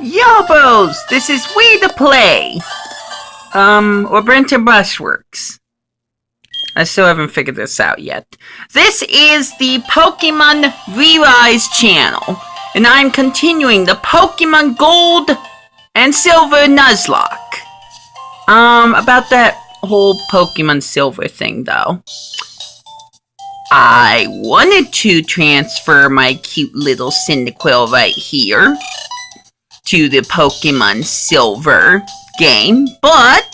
Yobos, this is We the Play. Or Brenton Brushworks. I still haven't figured this out yet. This is the Pokemon Re-Rise channel, and I'm continuing the Pokemon Gold and Silver Nuzlocke. About that whole Pokemon Silver thing, though. I wanted to transfer my cute little Cyndaquil right here to the Pokemon Silver game, but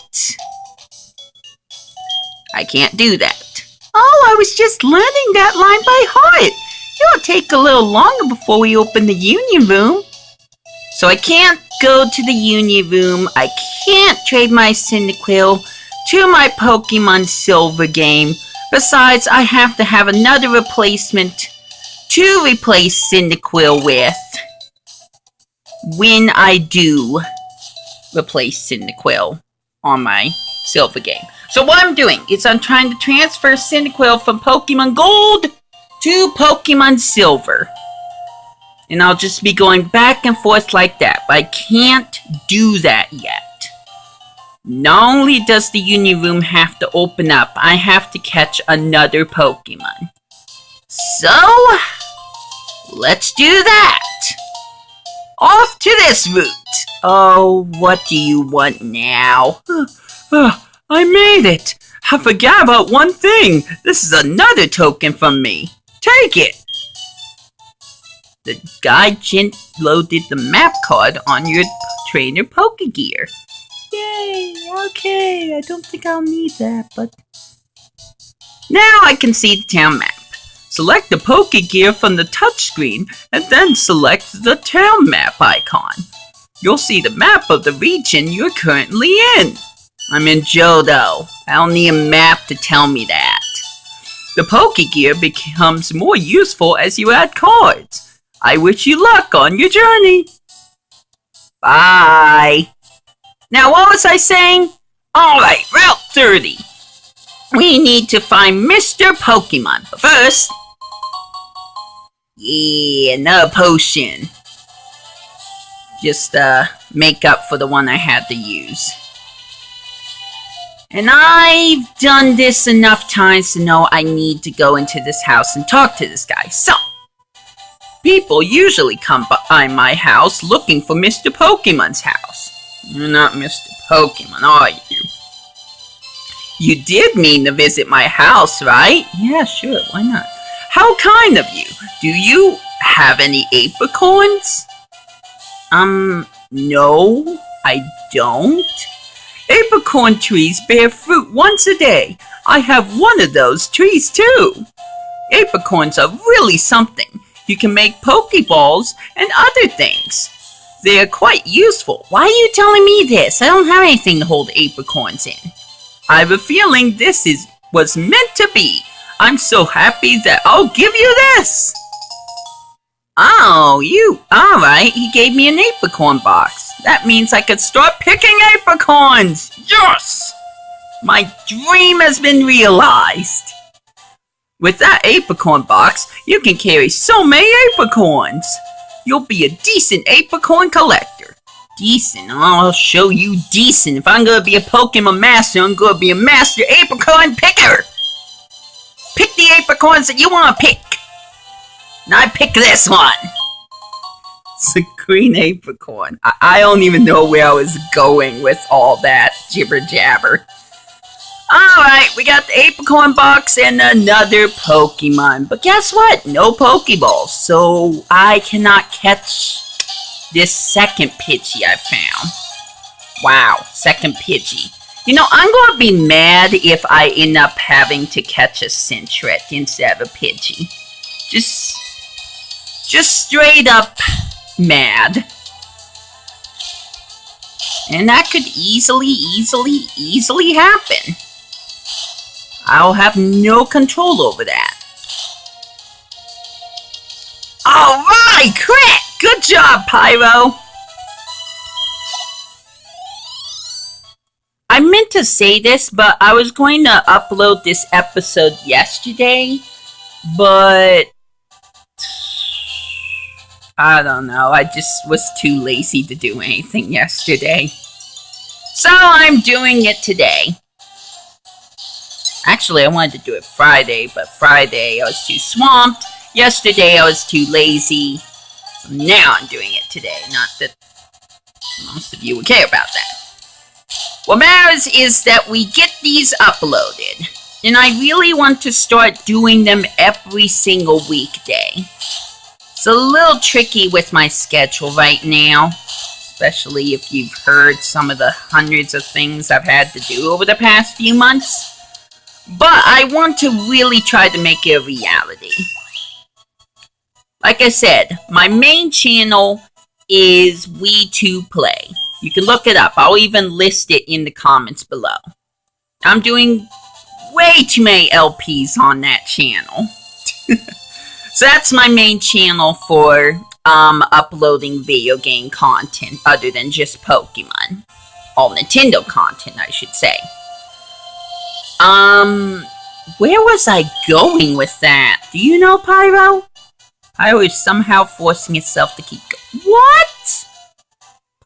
I can't do that. Oh, I was just learning that line by heart. It'll take a little longer before we open the Union Room. So I can't go to the Union Room. I can't trade my Cyndaquil to my Pokemon Silver game. Besides, I have to have another replacement to replace Cyndaquil with when I do replace Cyndaquil on my Silver game. So what I'm doing is I'm trying to transfer Cyndaquil from Pokemon Gold to Pokemon Silver. And I'll just be going back and forth like that. But I can't do that yet. Not only does the Union Room have to open up, I have to catch another Pokemon. So, let's do that. Off to this route. Oh, what do you want now? I made it. I forgot about one thing. This is another token from me. Take it. The guy loaded the map card on your trainer Pokegear. Yay, okay, I don't think I'll need that, but now I can see the town map. Select the Pokegear from the touchscreen, and then select the town map icon. You'll see the map of the region you're currently in. I'm in Johto. I don't need a map to tell me that. The Pokegear becomes more useful as you add cards. I wish you luck on your journey. Bye. Now, what was I saying? Alright, Route 30. We need to find Mr. Pokemon. But first, yeah, another potion. Just, make up for the one I had to use. And I've done this enough times to know I need to go into this house and talk to this guy. So, people usually come by my house looking for Mr. Pokemon's house. You're not Mr. Pokemon, are you? You did mean to visit my house, right? Yeah, sure, why not? How kind of you. Do you have any apricorns? No, I don't. Apricorn trees bear fruit once a day. I have one of those trees too. Apricorns are really something. You can make Pokeballs and other things. They are quite useful. Why are you telling me this? I don't have anything to hold apricorns in. I have a feeling this was meant to be. I'm so happy that I'll give you this. Oh, alright, he gave me an apricorn box. That means I could start picking apricorns. Yes! My dream has been realized. With that apricorn box, you can carry so many apricorns. You'll be a decent apricorn collector. Decent? I'll show you decent. If I'm gonna be a Pokemon master, I'm gonna be a master apricorn picker. Pick the apricorns that you wanna pick. And I pick this one. It's a green apricorn. I don't even know where I was going with all that jibber jabber. Alright, we got the apricorn box and another Pokemon. But guess what? No Pokeballs. So I cannot catch this second Pidgey I found. Wow, second Pidgey. You know, I'm going to be mad if I end up having to catch a Sentret instead of a Pidgey. Just straight up mad. And that could easily happen. I'll have no control over that. Alright, crit! Good job, Pyro! I meant to say this, but I was going to upload this episode yesterday, but I don't know. I just was too lazy to do anything yesterday. So I'm doing it today. Actually, I wanted to do it Friday, but Friday I was too swamped. Yesterday I was too lazy. So now I'm doing it today. Not that most of you would care about that. What matters is that we get these uploaded. And I really want to start doing them every single weekday. It's a little tricky with my schedule right now. Especially if you've heard some of the hundreds of things I've had to do over the past few months. But I want to really try to make it a reality. Like I said, my main channel is We2Play. You can look it up. I'll even list it in the comments below. I'm doing way too many LPs on that channel. So that's my main channel for uploading video game content other than just Pokemon. All Nintendo content, I should say. Where was I going with that? Do you know, Pyro? Pyro is somehow forcing itself to keep going. What?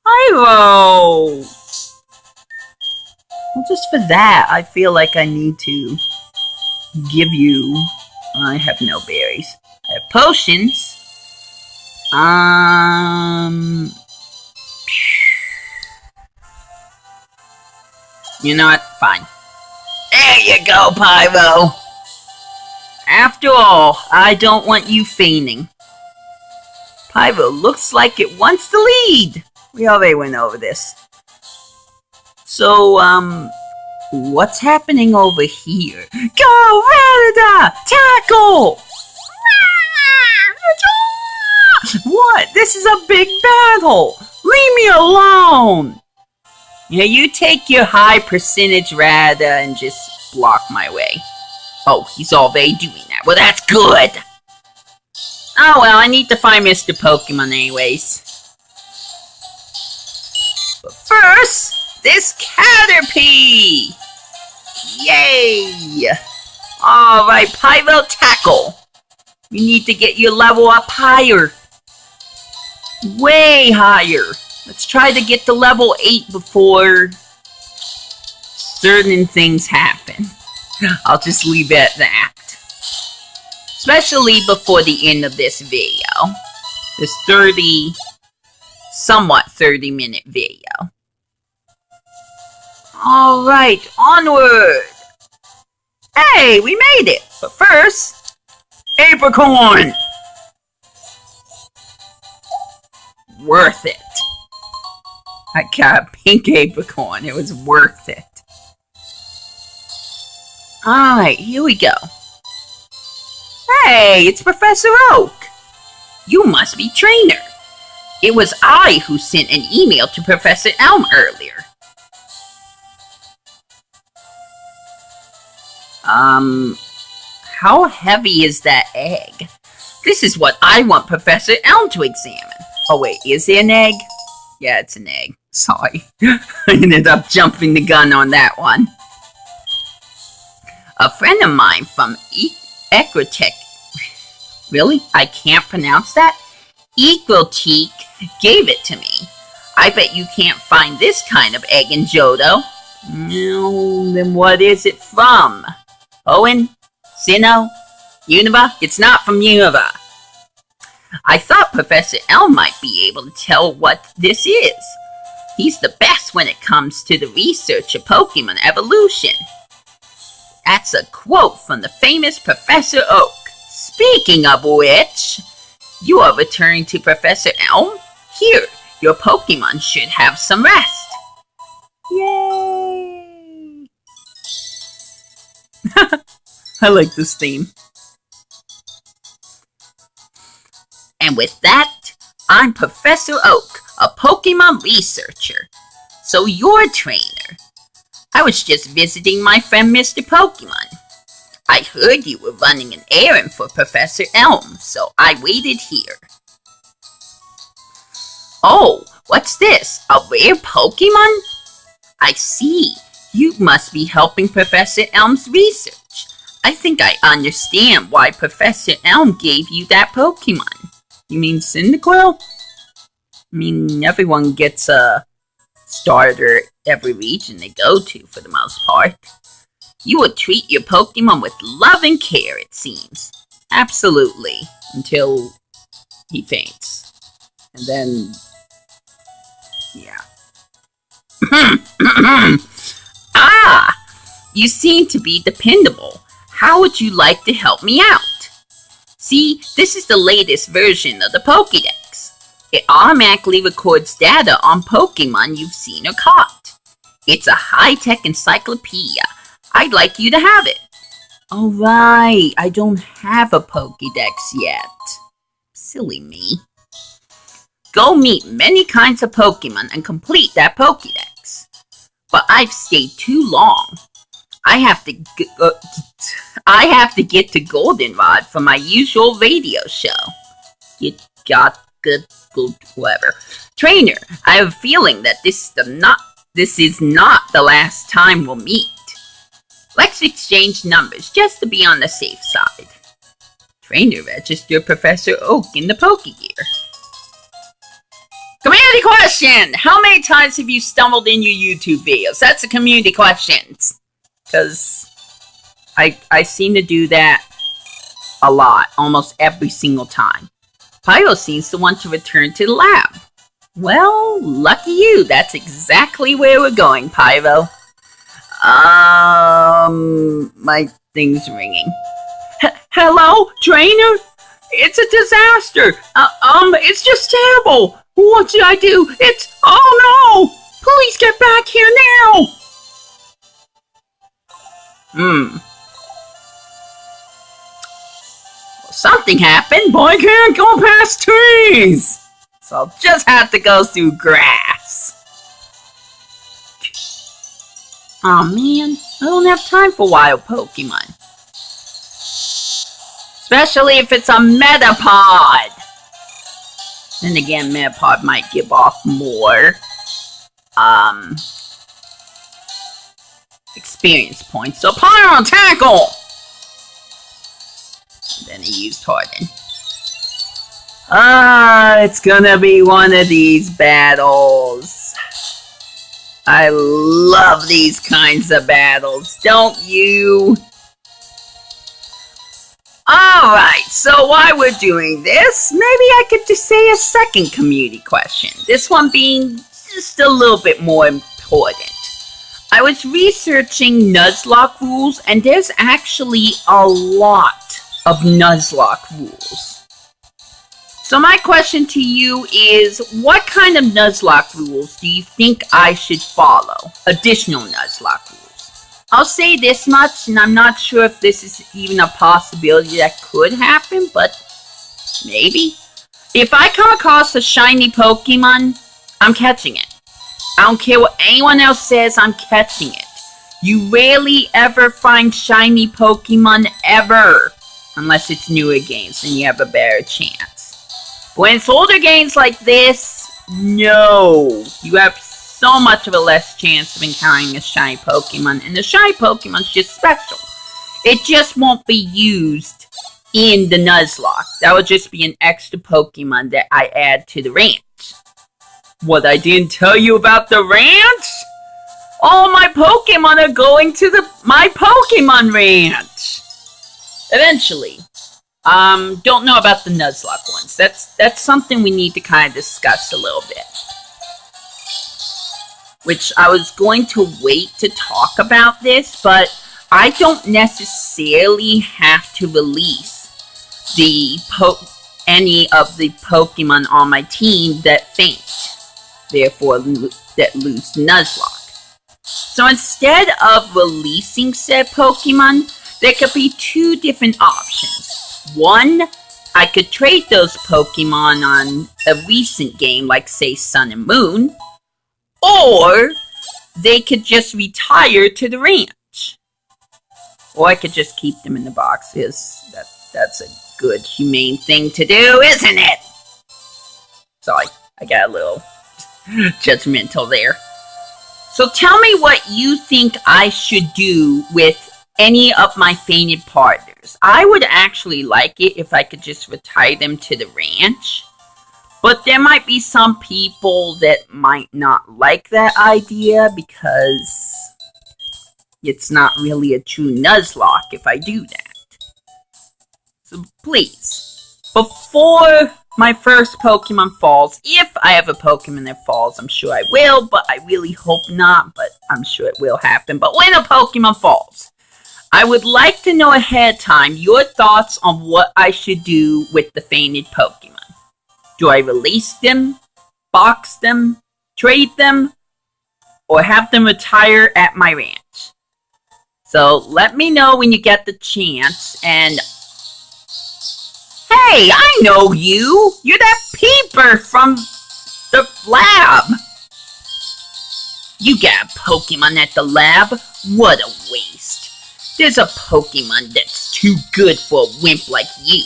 Pyro! Well, just for that, I feel like I need to give you... I have no berries. I have potions. You know what? Fine. There you go, Pyro! After all, I don't want you fainting. Pyro looks like it wants to lead. We already went over this. So, what's happening over here? Go, Rattata! Tackle! What? This is a big battle! Leave me alone! Yeah, you take your high percentage Rattata and just block my way. Oh, he's already doing that. Well, that's good! Oh well, I need to find Mr. Pokemon anyways. But first, this Caterpie! Yay! Alright, Pyro, tackle! You need to get your level up higher. Way higher. Let's try to get to level 8 before certain things happen. I'll just leave it at that. Especially before the end of this video. This somewhat 30-minute video. Alright, onward! Hey, we made it! But first, Apricorn! Worth it. I got a pink Apricorn. It was worth it. Alright, here we go. Hey, it's Professor Oak. You must be trainer. It was I who sent an email to Professor Elm earlier. How heavy is that egg? This is what I want Professor Elm to examine. Oh wait, is it an egg? Yeah, it's an egg. Sorry. I ended up jumping the gun on that one. A friend of mine from Ecrotech. Really? I can't pronounce that? Equaltique gave it to me. I bet you can't find this kind of egg in Johto. No, then what is it from? Owen? Sinnoh? Unova? It's not from Unova. I thought Professor Elm might be able to tell what this is. He's the best when it comes to the research of Pokemon evolution. That's a quote from the famous Professor Oak. Speaking of which, you are returning to Professor Elm? Here, your Pokemon should have some rest. Yay! I like this theme. And with that, I'm Professor Oak, a Pokemon researcher. So you're a trainer. I was just visiting my friend Mr. Pokemon. I heard you were running an errand for Professor Elm, so I waited here. Oh, what's this? A rare Pokemon? I see. You must be helping Professor Elm's research. I think I understand why Professor Elm gave you that Pokemon. You mean Cyndaquil? I mean, everyone gets a starter every region they go to, for the most part. You will treat your Pokemon with love and care, it seems. Absolutely. Until he faints. And then... yeah. Ah! You seem to be dependable. How would you like to help me out? See, this is the latest version of the Pokédex. It automatically records data on Pokemon you've seen or caught. It's a high-tech encyclopedia. I'd like you to have it. Alright, I don't have a Pokédex yet. Silly me. Go meet many kinds of Pokemon and complete that Pokédex. But I've stayed too long. I have to get to Goldenrod for my usual radio show. Whatever. Trainer, I have a feeling that this is not the last time we'll meet. Let's exchange numbers just to be on the safe side. Trainer, register Professor Oak in the Pokegear. Community question! How many times have you stumbled in your YouTube videos? That's a community question. Because I seem to do that a lot, almost every single time. Pyro seems to want to return to the lab. Well, lucky you, that's exactly where we're going, Pyro. My thing's ringing. Hello, trainer? It's a disaster. It's just terrible. What should I do? Oh no! Please get back here now! Well, something happened, but I can't go past trees! So I'll just have to go through grass. Aw, man, I don't have time for wild Pokemon. Especially if it's a Metapod. Then again, Metapod might give off more, experience points. So Pyro Tackle! And then he used Harden. It's gonna be one of these battles. I love these kinds of battles, don't you? Alright, so while we're doing this, maybe I could just say a second community question. This one being just a little bit more important. I was researching Nuzlocke rules, and there's actually a lot of Nuzlocke rules. So my question to you is, what kind of Nuzlocke rules do you think I should follow? Additional Nuzlocke rules. I'll say this much, and I'm not sure if this is even a possibility that could happen, but maybe. If I come across a shiny Pokemon, I'm catching it. I don't care what anyone else says, I'm catching it. You rarely ever find shiny Pokemon ever. Unless it's newer games and you have a better chance. When it's older games like this, no. You have so much of a less chance of encountering a shiny Pokemon. And the shiny Pokemon's just special. It just won't be used in the Nuzlocke. That would just be an extra Pokemon that I add to the ranch. What I didn't tell you about the ranch? All my Pokemon are going to my Pokemon ranch. Eventually. Don't know about the Nuzlocke ones. That's something we need to kind of discuss a little bit. Which I was going to wait to talk about this, but I don't necessarily have to release any of the Pokemon on my team that faint. Therefore, that lose Nuzlocke. So instead of releasing said Pokemon, there could be two different options. One, I could trade those Pokemon on a recent game, like say Sun and Moon, or they could just retire to the ranch. Or I could just keep them in the boxes. That's a good, humane thing to do, isn't it? Sorry, I got a little judgmental there. So tell me what you think I should do with any of my fainted partners. I would actually like it if I could just retire them to the ranch. But there might be some people that might not like that idea because it's not really a true Nuzlocke if I do that. So please, before my first Pokemon falls, if I have a Pokemon that falls, I'm sure I will, but I really hope not, but I'm sure it will happen. But when a Pokemon falls, I would like to know ahead of time your thoughts on what I should do with the fainted Pokemon. Do I release them, box them, trade them, or have them retire at my ranch? So let me know when you get the chance, and hey, I know you! You're that peeper from the lab! You got a Pokemon at the lab? What a waste. There's a Pokemon that's too good for a wimp like you.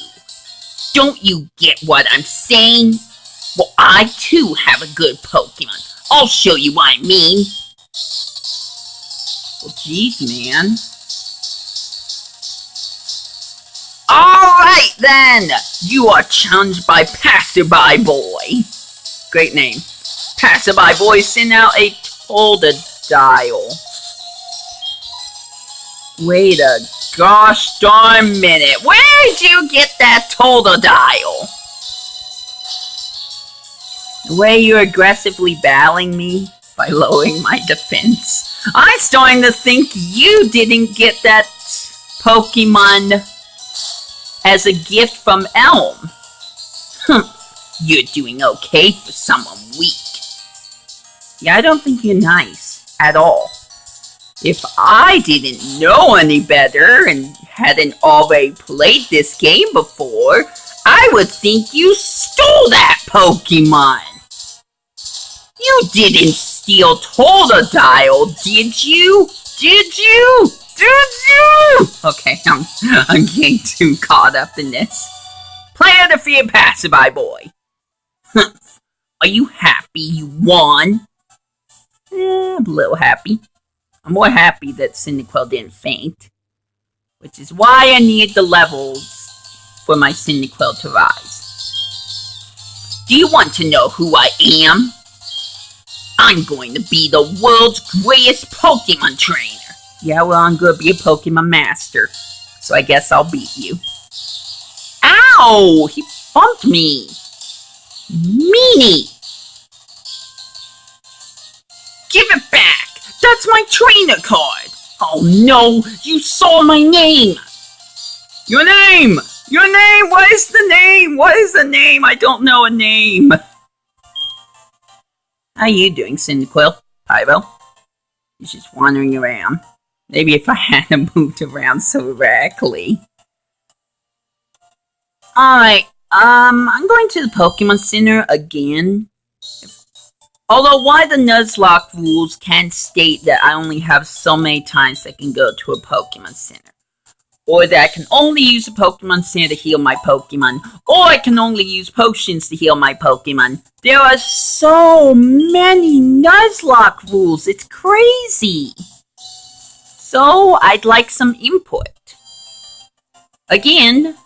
Don't you get what I'm saying? Well, I too have a good Pokemon. I'll show you what I mean. Well, geez, man. Alright then! You are challenged by Passerby Boy. Great name. Passerby Boy, send out a Totodile. Wait a gosh darn minute. Where did you get that Totodile? The way you're aggressively battling me by lowering my defense, I'm starting to think you didn't get that Pokemon as a gift from Elm. You're doing okay for someone weak. Yeah, I don't think you're nice at all. If I didn't know any better and hadn't already played this game before, I would think you stole that Pokemon. You didn't steal Totodile, did you? Did you? Did you? Okay, I'm getting too caught up in this. Player defeated Passerby Boy. Are you happy you won? I'm a little happy. I'm more happy that Cyndaquil didn't faint, which is why I need the levels for my Cyndaquil to rise. Do you want to know who I am? I'm going to be the world's greatest Pokemon trainer. Yeah, well, I'm going to be a Pokemon master, so I guess I'll beat you. Ow! He bumped me! Meanie! Give it back! That's my trainer card! Oh no! You saw my name! Your name! Your name! What is the name? What is the name? I don't know a name. How you doing, Cyndaquil? Pyro? He's just wandering around. Maybe if I hadn't moved around so erratically. Alright, I'm going to the Pokemon Center again. Although one of the Nuzlocke rules can state that I only have so many times I can go to a Pokemon Center. Or that I can only use a Pokemon Center to heal my Pokemon. Or I can only use potions to heal my Pokemon. There are so many Nuzlocke rules, it's crazy. So, I'd like some input. Again,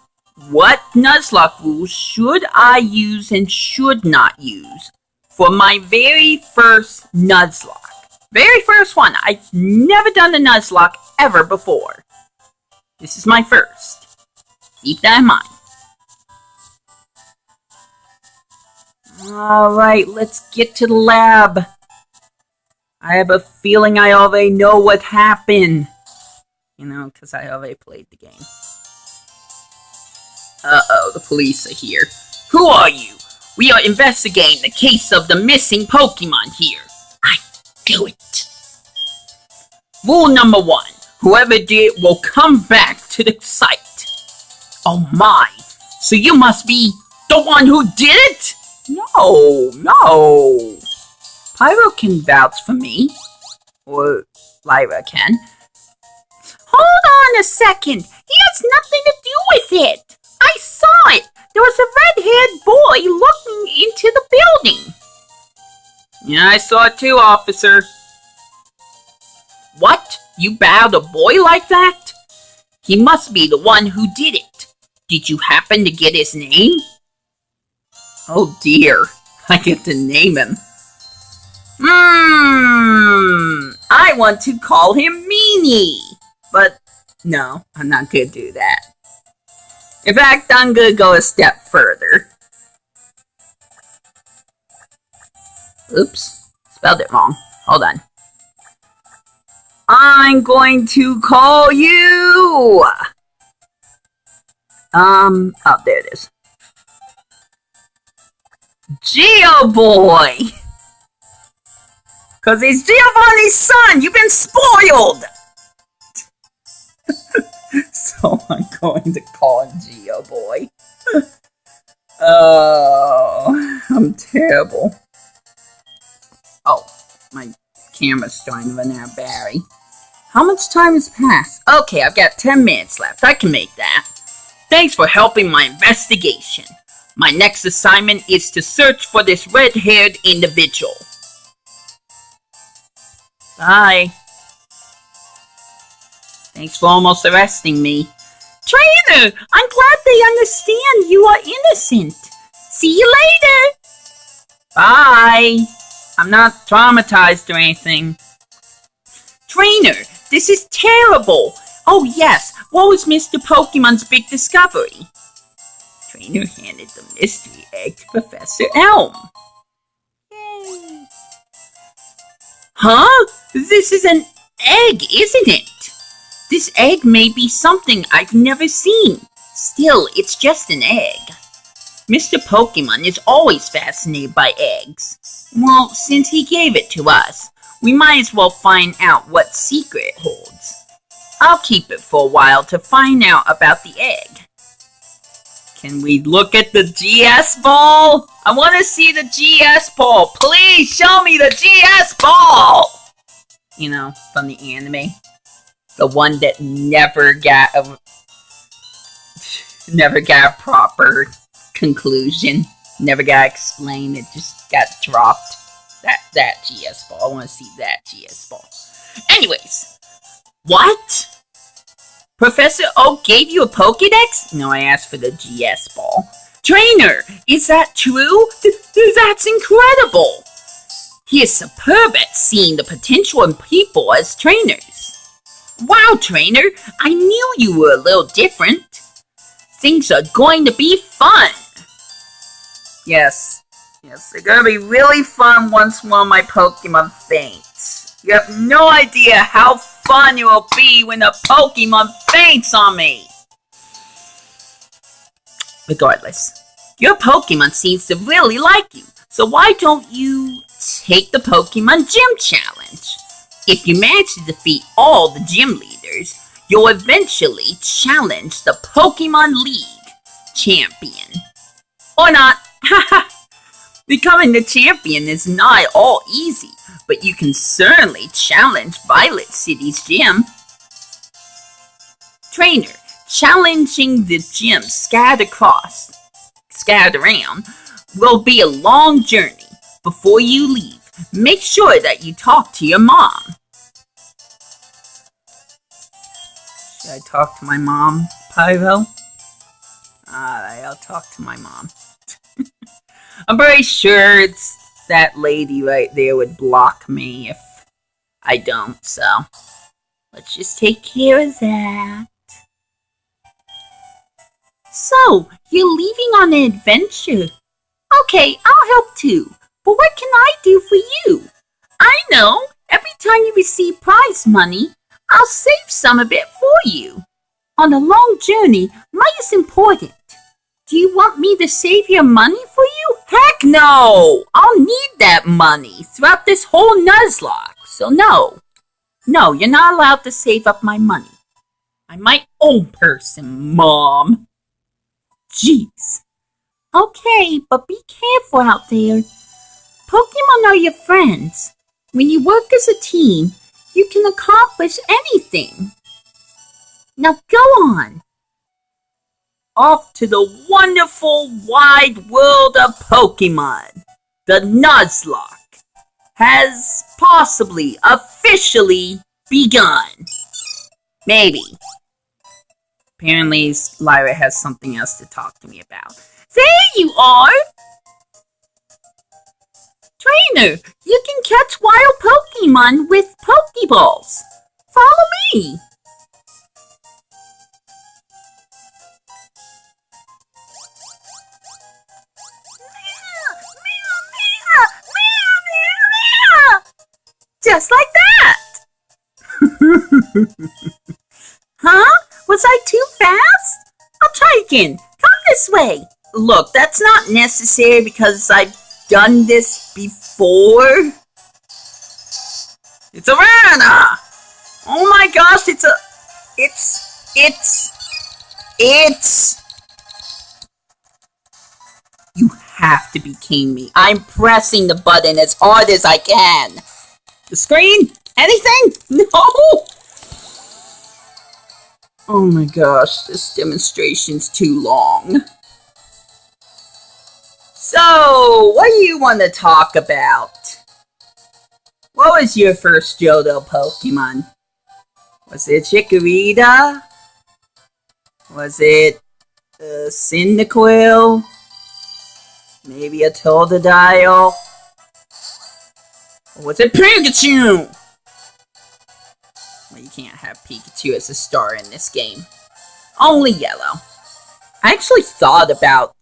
what Nuzlocke rules should I use and should not use for my very first Nuzlocke? Very first one. I've never done a Nuzlocke ever before. This is my first. Keep that in mind. Alright, let's get to the lab. I have a feeling I already know what happened. You know, because I already played the game. Uh-oh, the police are here. Who are you? We are investigating the case of the missing Pokemon here. I do it. Rule number 1. Whoever did will come back to the site. Oh my. So you must be the one who did it? No. Pyro can vouch for me. Or Lyra can. Hold on a second. He has nothing to do with it. I saw it. There was a red-haired boy looking into the building. Yeah, I saw it too, officer. What? You battled a boy like that? He must be the one who did it. Did you happen to get his name? Oh dear, I get to name him. I want to call him Meanie. But no, I'm not going to do that. In fact, I'm going to go a step further. Oops, spelled it wrong. Hold on. I'm going to call you... oh, there it is. Geo Boy! Because he's Giovanni's son! You've been spoiled! So I'm going to call him Geo Boy. Oh, I'm terrible. Oh, my camera's starting to run out of battery. How much time has passed? Okay, I've got 10 minutes left. I can make that. Thanks for helping my investigation. My next assignment is to search for this red-haired individual. Bye. Thanks for almost arresting me. Trainer, I'm glad they understand you are innocent. See you later. Bye. I'm not traumatized or anything. Trainer, this is terrible. Oh yes, what was Mr. Pokemon's big discovery? Trainer handed the mystery egg to Professor Elm. Yay. Huh? This is an egg, isn't it? This egg may be something I've never seen. Still, it's just an egg. Mr. Pokemon is always fascinated by eggs. Well, since he gave it to us, we might as well find out what secret it holds. I'll keep it for a while to find out about the egg. Can we look at the GS ball? I want to see the GS ball. Please show me the GS ball! You know, from the anime. The one that never got a proper conclusion. Never got explained. It just got dropped. That GS ball. I want to see that GS ball. Anyways. What? Professor Oak gave you a Pokédex? No, I asked for the GS ball. Trainer, is that true? That's incredible. He is superb at seeing the potential in people as trainers. Wow, Trainer, I knew you were a little different. Things are going to be fun. Yes, they're going to be really fun once one of my Pokemon faints. You have no idea how fun it will be when a Pokemon faints on me. Regardless, your Pokemon seems to really like you, so why don't you take the Pokemon Gym Challenge? If you manage to defeat all the gym leaders, you'll eventually challenge the Pokemon League champion. Or not. Haha. Becoming the champion is not at all easy, but you can certainly challenge Violet City's gym. Trainer, challenging the gym scattered around, will be a long journey. Before you leave, make sure that you talk to your mom. Should I talk to my mom, Pyro? Alright, I'll talk to my mom. I'm pretty sure it's that lady right there would block me if I don't, so let's just take care of that. So, you're leaving on an adventure. Okay, I'll help too. But what can I do for you? I know. Every time you receive prize money, I'll save some of it for you. On a long journey, money is important. Do you want me to save your money for you? Heck no! I'll need that money throughout this whole Nuzlocke. So no. No, you're not allowed to save up my money. I'm my own person, Mom. Jeez. Okay, but be careful out there. Pokemon are your friends. When you work as a team, you can accomplish anything. Now go on. Off to the wonderful wide world of Pokemon. The Nuzlocke has possibly officially begun. Maybe. Apparently, Lyra has something else to talk to me about. There you are! Trainer, you can catch wild Pokemon with Pokeballs. Follow me. Just like that. Huh? Was I too fast? I'll try again. Come this way. Look, that's not necessary because I've done this before. It's a rana! Oh my gosh, it's You have to be kidding me. I'm pressing the button as hard as I can. The screen? Anything? No! Oh my gosh, this demonstration's too long. So, what do you want to talk about? What was your first Johto Pokemon? Was it Chikorita? Was it Cyndaquil? Maybe a Totodile? Or was it Pikachu? Well, you can't have Pikachu as a star in this game. Only yellow. I actually thought about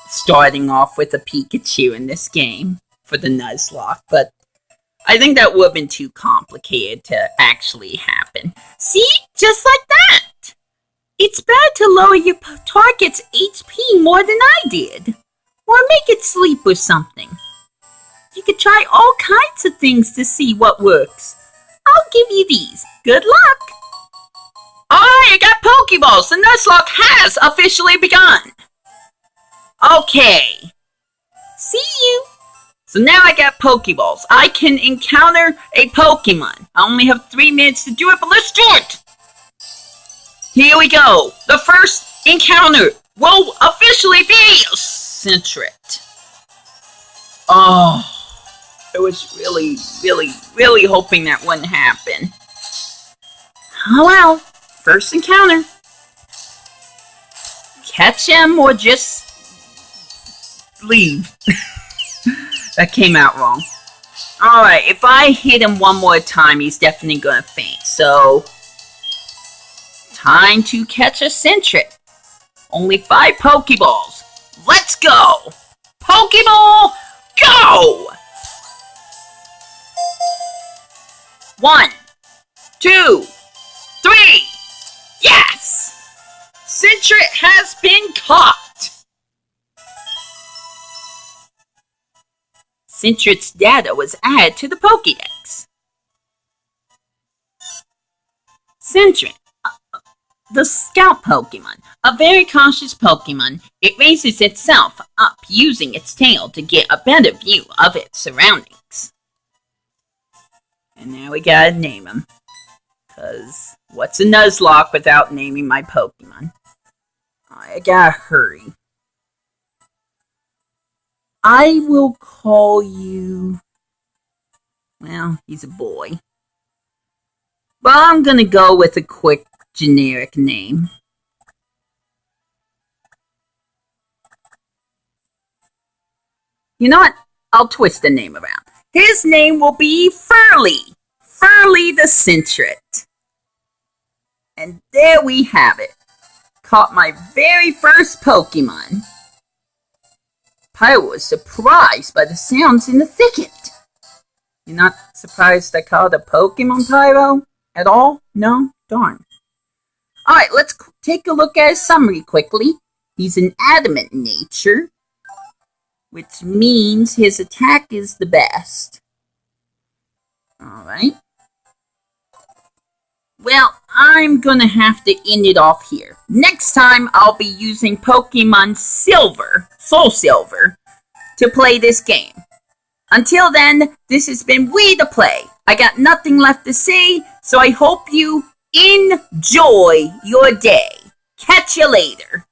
starting off with a Pikachu in this game for the Nuzlocke, but I think that would have been too complicated to actually happen. See? Just like that! It's better to lower your target's HP more than I did. Or make it sleep or something. You could try all kinds of things to see what works. I'll give you these. Good luck! Alright, I got Pokeballs! The Nuzlocke has officially begun! Okay. See you! So now I got Pokeballs. I can encounter a Pokemon. I only have 3 minutes to do it, but let's do it! Here we go. The first encounter will officially be Centret. Oh, I was really hoping that wouldn't happen. Oh well, first encounter. Catch him or just leave. That came out wrong. Alright, if I hit him one more time, he's definitely gonna faint. So, time to catch a Centret. Only 5 Pokeballs. Let's go! Pokeball, go! 1, 2, 3. Yes! Centret has been caught! Centret's data was added to the Pokédex. Centret, the scout Pokemon, a very cautious Pokemon. It raises itself up using its tail to get a better view of its surroundings. And now we gotta name him. Cause what's a Nuzlocke without naming my Pokemon? I gotta hurry. I will call you... Well, he's a boy. But I'm gonna go with a quick generic name. You know what? I'll twist the name around. His name will be Furly. Furly the Centret. And there we have it. Caught my very first Pokemon. Pyro was surprised by the sounds in the thicket. You're not surprised I called a Pokemon Pyro at all? No? Darn. Alright, let's take a look at his summary quickly. He's an adamant nature, which means his attack is the best. Alright. Well, I'm gonna have to end it off here. Next time, I'll be using Pokemon Silver, Soul Silver, to play this game. Until then, this has been We The Play. I got nothing left to say, so I hope you enjoy your day. Catch you later.